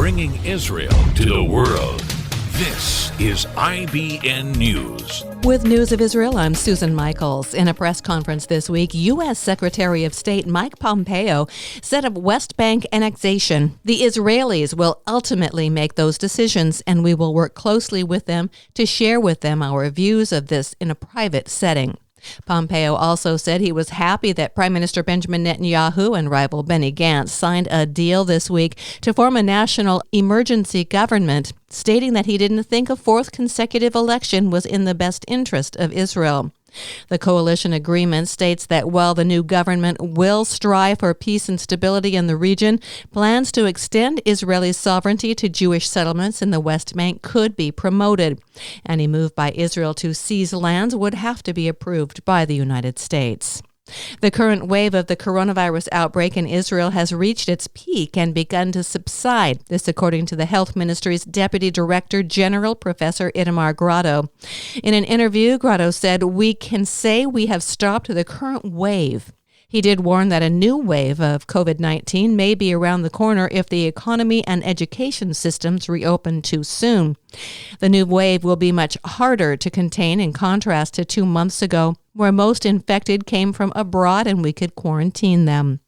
bringing Israel to the world. This is IBN News. With news of Israel, I'm Susan Michaels. In a press conference this week, U.S. Secretary of State Mike Pompeo said of West Bank annexation, the Israelis will ultimately make those decisions, and we will work closely with them to share with them our views of this in a private setting. Pompeo also said he was happy that Prime Minister Benjamin Netanyahu and rival Benny Gantz signed a deal this week to form a national emergency government, stating that he didn't think a fourth consecutive election was in the best interest of Israel. The coalition agreement states that while the new government will strive for peace and stability in the region, plans to extend Israeli sovereignty to Jewish settlements in the West Bank could be promoted. Any move by Israel to seize lands would have to be approved by the United States. The current wave of the coronavirus outbreak in Israel has reached its peak and begun to subside. This according to the Health Ministry's Deputy Director General, Professor Itamar Grotto. In an interview, Grotto said, "We can say we have stopped the current wave." He did warn that a new wave of COVID-19 may be around the corner if the economy and education systems reopen too soon. The new wave will be much harder to contain in contrast to 2 months ago, where most infected came from abroad and we could quarantine them.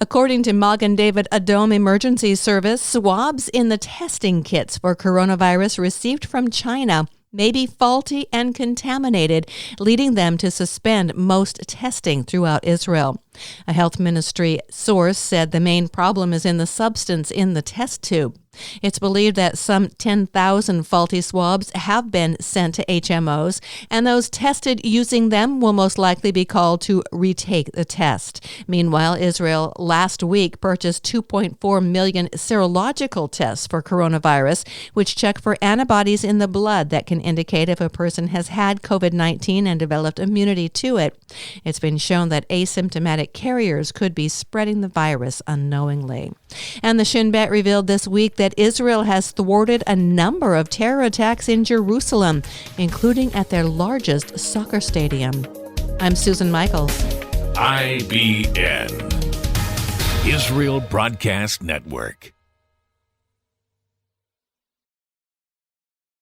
According to Magen David Adom Emergency Service, swabs in the testing kits for coronavirus received from China may be faulty and contaminated, leading them to suspend most testing throughout Israel. A health ministry source said the main problem is in the substance in the test tube. It's believed that some 10,000 faulty swabs have been sent to HMOs, and those tested using them will most likely be called to retake the test. Meanwhile, Israel last week purchased 2.4 million serological tests for coronavirus, which check for antibodies in the blood that can indicate if a person has had COVID-19 and developed immunity to it. It's been shown that asymptomatic carriers could be spreading the virus unknowingly. And the Shin Bet revealed this week that Israel has thwarted a number of terror attacks in Jerusalem, including at their largest soccer stadium. I'm Susan Michaels. IBN, Israel Broadcast Network.